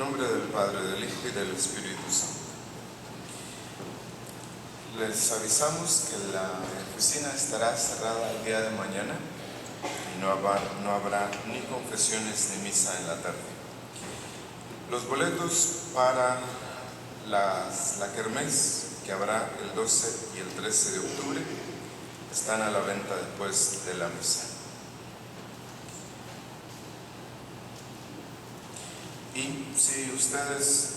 nombre del Padre, del Hijo y del Espíritu Santo. Les avisamos que la oficina estará cerrada el día de mañana y no habrá ni confesiones ni misa en la tarde. Los boletos para la kermés, que habrá el 12 y el 13 de octubre, están a la venta después de la misa. Y si ustedes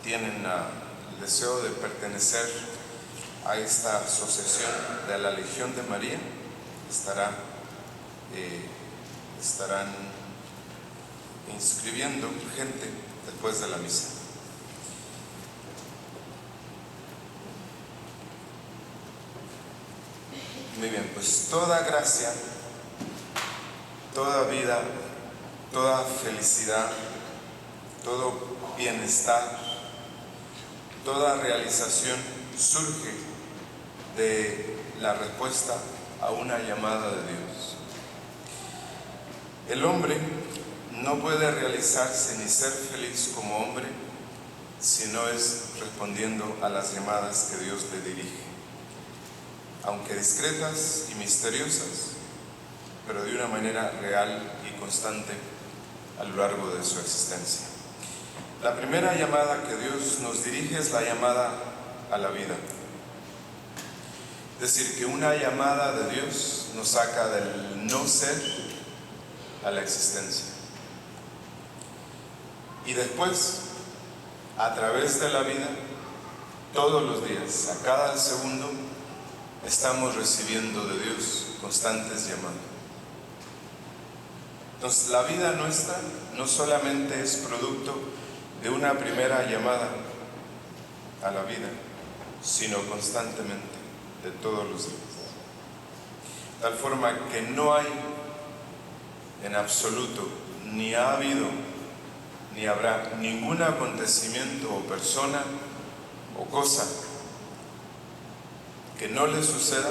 tienen el deseo de pertenecer a esta asociación de la Legión de María, estarán inscribiendo gente después de la misa. Muy bien, pues toda gracia, toda vida, toda felicidad, todo bienestar, toda realización surge de la respuesta a una llamada de Dios. El hombre no puede realizarse ni ser feliz como hombre si no es respondiendo a las llamadas que Dios le dirige, aunque discretas y misteriosas, pero de una manera real y constante a lo largo de su existencia. La primera llamada que Dios nos dirige es la llamada a la vida. Es decir, que una llamada de Dios nos saca del no ser a la existencia. Y después, a través de la vida, todos los días, a cada segundo, estamos recibiendo de Dios constantes llamadas. Entonces, la vida nuestra no solamente es producto de una primera llamada a la vida, sino constantemente, de todos los días. De tal forma que no hay en absoluto, ni ha habido, ni habrá ningún acontecimiento o persona o cosa que no le suceda,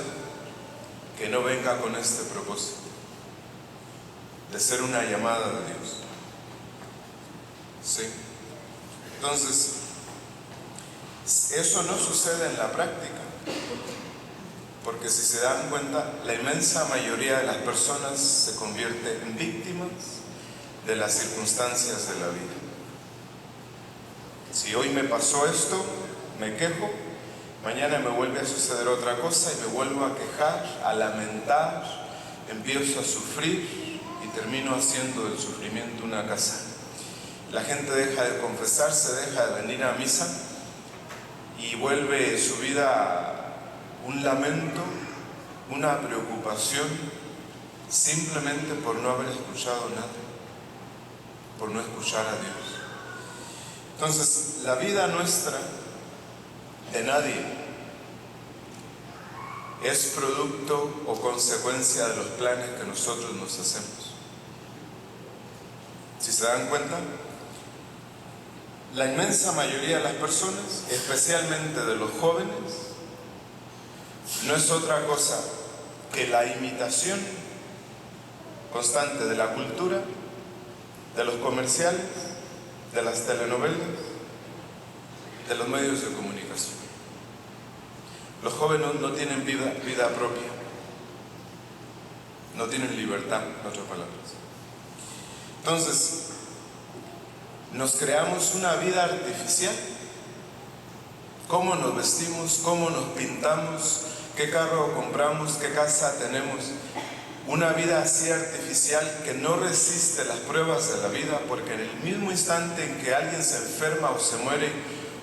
que no venga con este propósito de ser una llamada de Dios. ¿Sí? Entonces, eso no sucede en la práctica, porque si se dan cuenta, la inmensa mayoría de las personas se convierte en víctimas de las circunstancias de la vida. Si hoy me pasó esto, me quejo, mañana me vuelve a suceder otra cosa y me vuelvo a quejar, a lamentar, empiezo a sufrir y termino haciendo del sufrimiento una casa. La gente deja de confesarse, deja de venir a misa y vuelve su vida un lamento, una preocupación, simplemente por no haber escuchado nada, por no escuchar a Dios. Entonces, la vida nuestra, de nadie, es producto o consecuencia de los planes que nosotros nos hacemos. Si se dan cuenta, la inmensa mayoría de las personas, especialmente de los jóvenes, no es otra cosa que la imitación constante de la cultura, de los comerciales, de las telenovelas, de los medios de comunicación. Los jóvenes no tienen vida propia, no tienen libertad, en otras palabras. Entonces, nos creamos una vida artificial. ¿Cómo nos vestimos? ¿Cómo nos pintamos? ¿Qué carro compramos? ¿Qué casa tenemos? Una vida así artificial que no resiste las pruebas de la vida, porque en el mismo instante en que alguien se enferma o se muere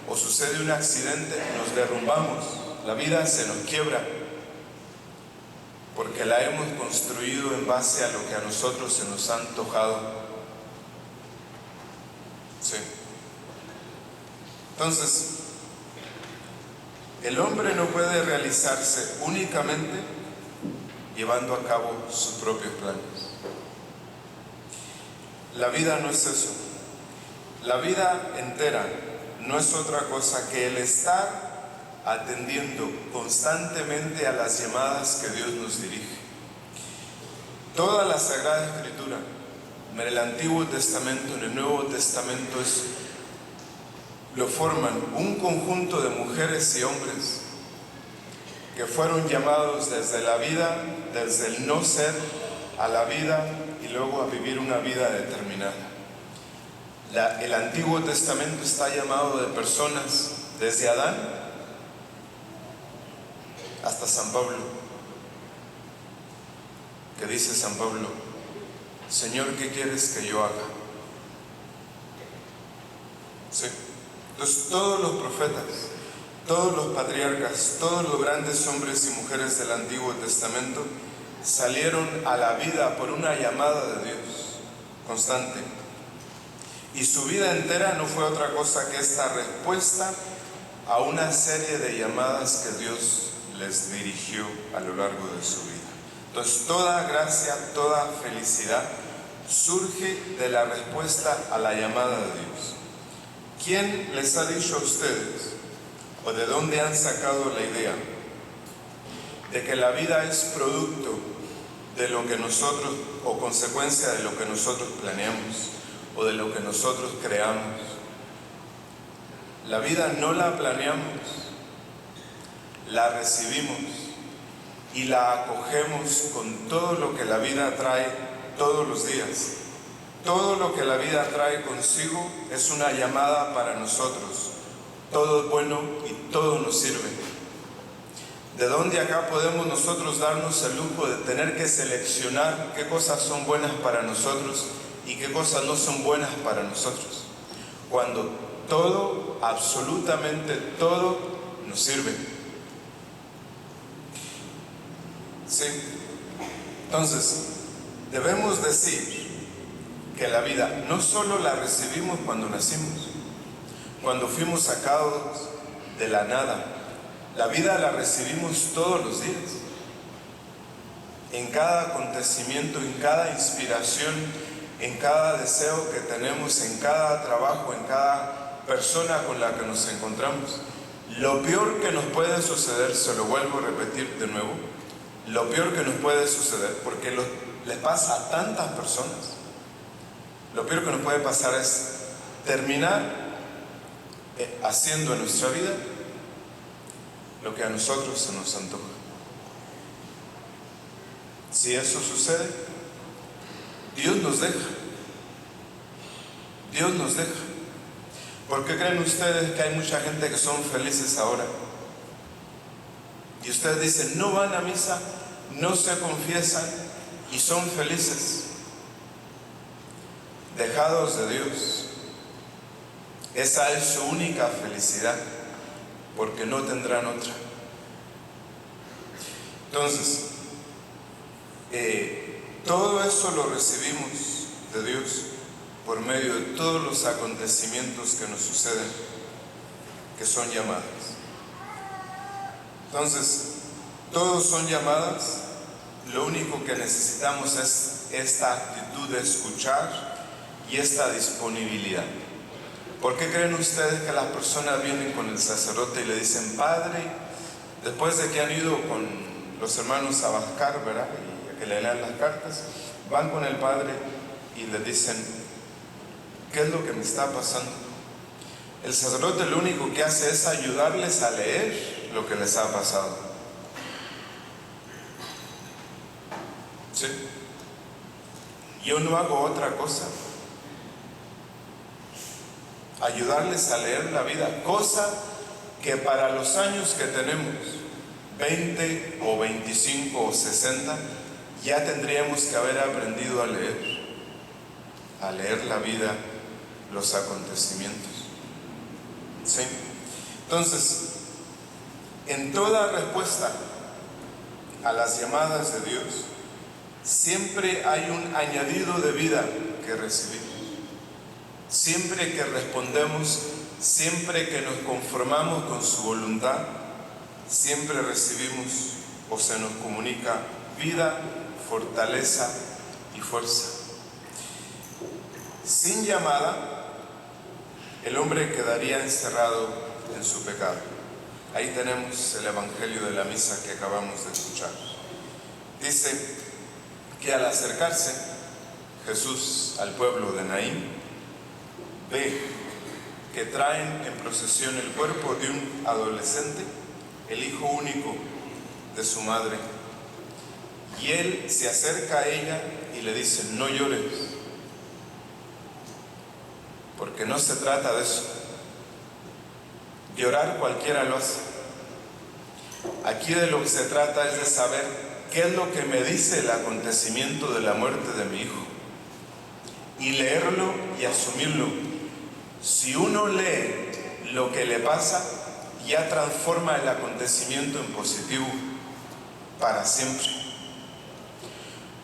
o sucede un accidente, nos derrumbamos. La vida se nos quiebra porque la hemos construido en base a lo que a nosotros se nos ha antojado. Sí. Entonces, el hombre no puede realizarse únicamente llevando a cabo sus propios planes. La vida no es eso. La vida entera no es otra cosa que el estar atendiendo constantemente a las llamadas que Dios nos dirige. Toda la Sagrada Escritura en el Antiguo Testamento, en el Nuevo Testamento, lo forman un conjunto de mujeres y hombres que fueron llamados desde la vida, desde el no ser, a la vida y luego a vivir una vida determinada. El Antiguo Testamento está llamado de personas desde Adán hasta San Pablo, que dice San Pablo: Señor, ¿qué quieres que yo haga? Sí. Entonces todos los profetas, todos los patriarcas, todos los grandes hombres y mujeres del Antiguo Testamento salieron a la vida por una llamada de Dios constante. Y su vida entera no fue otra cosa que esta respuesta a una serie de llamadas que Dios les dirigió a lo largo de su vida. Entonces toda gracia, toda felicidad surge de la respuesta a la llamada de Dios. ¿Quién les ha dicho a ustedes, o de dónde han sacado la idea de que la vida es producto de lo que nosotros, o consecuencia de lo que nosotros planeamos, o de lo que nosotros creamos? La vida no la planeamos, la recibimos y la acogemos con todo lo que la vida trae todos los días. Todo lo que la vida trae consigo es una llamada para nosotros. Todo es bueno y todo nos sirve. ¿De dónde acá podemos nosotros darnos el lujo de tener que seleccionar qué cosas son buenas para nosotros y qué cosas no son buenas para nosotros? Cuando todo, absolutamente todo, nos sirve. Sí. Entonces, debemos decir que la vida no solo la recibimos cuando nacimos, cuando fuimos sacados de la nada. La vida la recibimos todos los días, en cada acontecimiento, en cada inspiración, en cada deseo que tenemos, en cada trabajo, en cada persona con la que nos encontramos. Lo peor que nos puede suceder, se lo vuelvo a repetir de nuevo, lo peor que nos puede suceder, porque le pasa a tantas personas, lo peor que nos puede pasar es terminar haciendo en nuestra vida lo que a nosotros se nos antoja. Si eso sucede, Dios nos deja. Dios nos deja. ¿Por qué creen ustedes que hay mucha gente que son felices ahora? Y ustedes dicen, no van a misa, no se confiesan y son felices. Dejados de Dios. Esa es su única felicidad, porque no tendrán otra. Entonces, todo eso lo recibimos de Dios por medio de todos los acontecimientos que nos suceden, que son llamadas. Entonces, todos son llamadas. Lo único que necesitamos es esta actitud de escuchar y esta disponibilidad. ¿Por qué creen ustedes que las personas vienen con el sacerdote y le dicen, Padre, después de que han ido con los hermanos a Bascar, ¿verdad?, y a que le lean las cartas, van con el Padre y le dicen, ¿qué es lo que me está pasando? El sacerdote lo único que hace es ayudarles a leer lo que les ha pasado. ¿Sí? Yo no hago otra cosa. Ayudarles a leer la vida, cosa que para los años que tenemos, 20 o 25 o 60, ya tendríamos que haber aprendido a leer la vida, los acontecimientos. ¿Sí? Entonces, en toda respuesta a las llamadas de Dios, siempre hay un añadido de vida que recibimos. Siempre que respondemos, siempre que nos conformamos con su voluntad, siempre recibimos o se nos comunica vida, fortaleza y fuerza. Sin llamada, el hombre quedaría encerrado en su pecado. Ahí tenemos el evangelio de la misa que acabamos de escuchar. Dice que al acercarse, Jesús al pueblo de Naín, ve que traen en procesión el cuerpo de un adolescente, el hijo único de su madre. Y él se acerca a ella y le dice: no llores, porque no se trata de eso. Llorar cualquiera lo hace. Aquí de lo que se trata es de saber qué es lo que me dice el acontecimiento de la muerte de mi hijo, y leerlo y asumirlo. Si uno lee lo que le pasa, ya transforma el acontecimiento en positivo para siempre.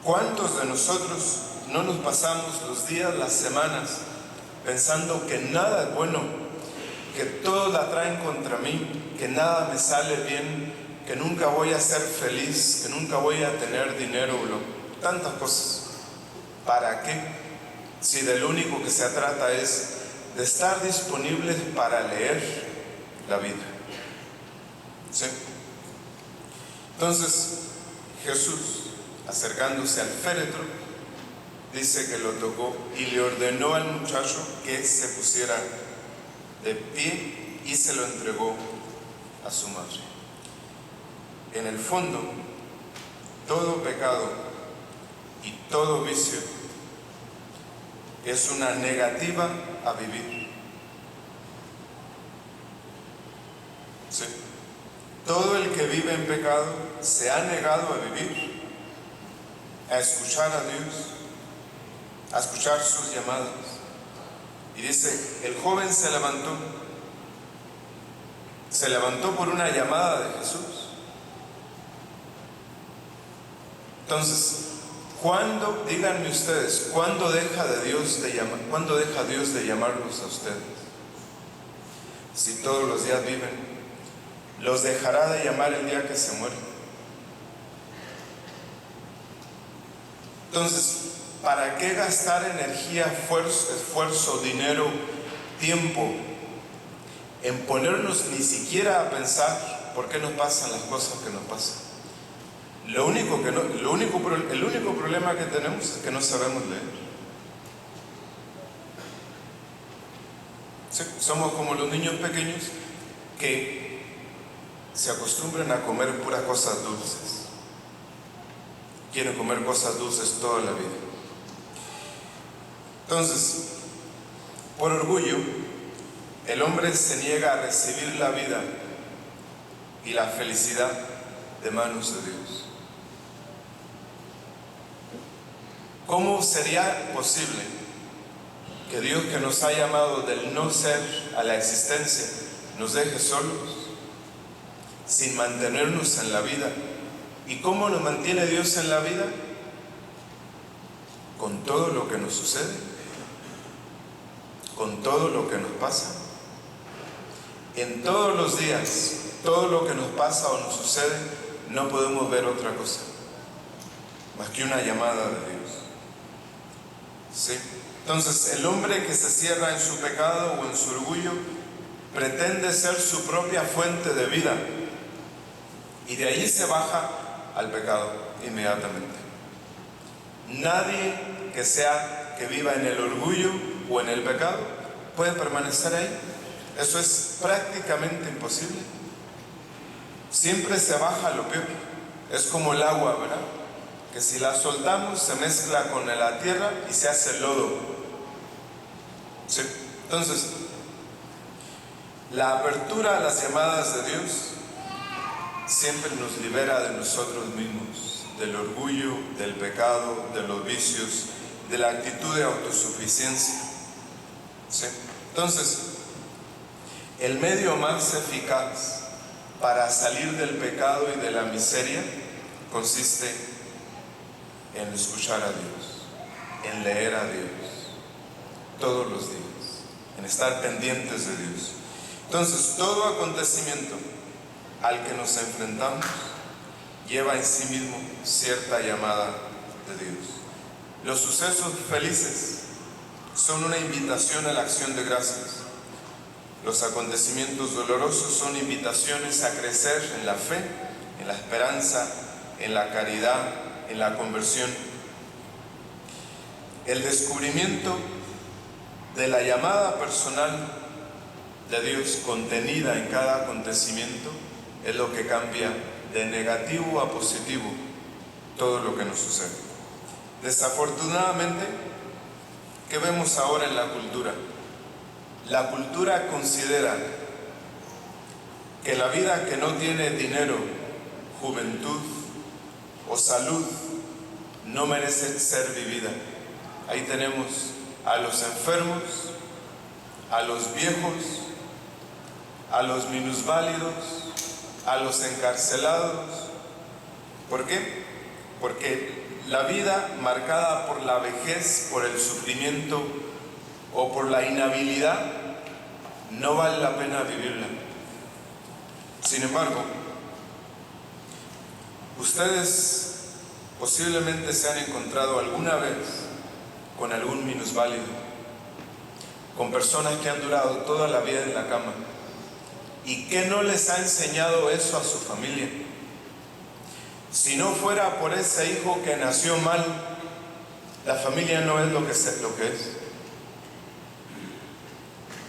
¿Cuántos de nosotros no nos pasamos los días, las semanas, pensando que nada es bueno, que todos la traen contra mí, que nada me sale bien, que nunca voy a ser feliz, que nunca voy a tener dinero, tantas cosas? ¿Para qué? Si de lo único que se trata es de estar disponibles para leer la vida. ¿Sí? Entonces, Jesús, acercándose al féretro, dice que lo tocó y le ordenó al muchacho que se pusiera de pie y se lo entregó a su madre. En el fondo, todo pecado y todo vicio es una negativa a vivir. ¿Sí? Todo el que vive en pecado se ha negado a vivir, a escuchar a Dios, a escuchar sus llamadas. Y dice, el joven se levantó por una llamada de Jesús. Entonces, ¿cuándo, díganme ustedes, cuándo deja Dios de llamarlos a ustedes? Si todos los días viven, los dejará de llamar el día que se mueren. Entonces, ¿para qué gastar energía, esfuerzo, dinero, tiempo en ponernos ni siquiera a pensar por qué nos pasan las cosas que nos pasan? El único problema que tenemos es que no sabemos leer. ¿Sí? Somos como los niños pequeños que se acostumbran a comer puras cosas dulces. Quieren comer cosas dulces toda la vida. Entonces, por orgullo, el hombre se niega a recibir la vida y la felicidad de manos de Dios. ¿Cómo sería posible que Dios, que nos ha llamado del no ser a la existencia, nos deje solos, sin mantenernos en la vida? ¿Y cómo nos mantiene Dios en la vida? Con todo lo que nos sucede, con todo lo que nos pasa. En todos los días, todo lo que nos pasa o nos sucede, no podemos ver otra cosa más que una llamada de Dios. ¿Sí? Entonces, el hombre que se cierra en su pecado o en su orgullo pretende ser su propia fuente de vida, y de ahí se baja al pecado inmediatamente. Nadie que viva en el orgullo o en el pecado puede permanecer ahí. Eso es prácticamente imposible. Siempre se baja a lo peor. Es como el agua, ¿verdad? Que si la soltamos se mezcla con la tierra y se hace lodo. ¿Sí? Entonces, la apertura a las llamadas de Dios siempre nos libera de nosotros mismos, del orgullo, del pecado, de los vicios, de la actitud de autosuficiencia. ¿Sí? Entonces, el medio más eficaz para salir del pecado y de la miseria consiste en escuchar a Dios, en leer a Dios todos los días, en estar pendientes de Dios. Entonces, todo acontecimiento al que nos enfrentamos lleva en sí mismo cierta llamada de Dios. Los sucesos felices son una invitación a la acción de gracias. Los acontecimientos dolorosos son invitaciones a crecer en la fe, en la esperanza, en la caridad, en la conversión. El descubrimiento de la llamada personal de Dios contenida en cada acontecimiento es lo que cambia de negativo a positivo todo lo que nos sucede. Desafortunadamente, ¿qué vemos ahora en la cultura? La cultura considera que la vida que no tiene dinero, juventud o salud no merece ser vivida. Ahí tenemos a los enfermos, a los viejos, a los minusválidos, a los encarcelados. ¿Por qué? Porque la vida marcada por la vejez, por el sufrimiento o por la inhabilidad, no vale la pena vivirla. Sin embargo, ustedes posiblemente se han encontrado alguna vez con algún minusválido, con personas que han durado toda la vida en la cama. ¿Y qué no les ha enseñado eso a su familia? Si no fuera por ese hijo que nació mal, la familia no es lo que es.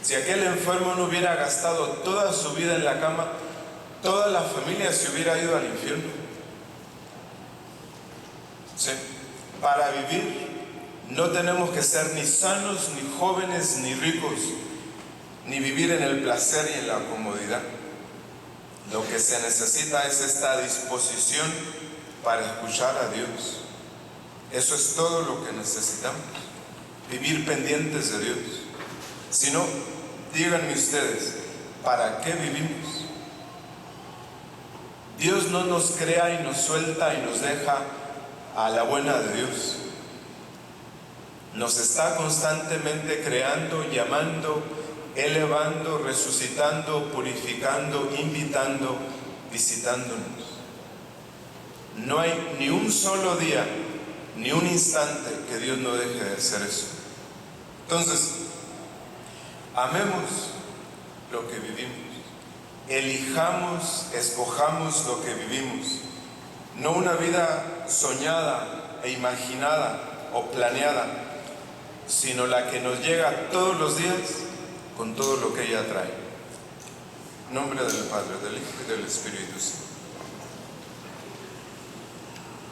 Si aquel enfermo no hubiera gastado toda su vida en la cama, toda la familia se hubiera ido al infierno. ¿Sí? Para vivir no tenemos que ser ni sanos, ni jóvenes, ni ricos, ni vivir en el placer y en la comodidad. Lo que se necesita es esta disposición para escuchar a Dios. Eso es todo lo que necesitamos, vivir pendientes de Dios. Si no, díganme ustedes, ¿para qué vivimos? Dios no nos crea y nos suelta y nos deja a la buena de Dios. Nos está constantemente creando, llamando, elevando, resucitando, purificando, invitando, visitándonos. No hay ni un solo día, ni un instante que Dios no deje de hacer eso. Entonces, amemos lo que vivimos. Elijamos, escojamos lo que vivimos. No una vida soñada e imaginada o planeada, sino la que nos llega todos los días con todo lo que ella trae. En nombre del Padre, del Hijo y del Espíritu Santo.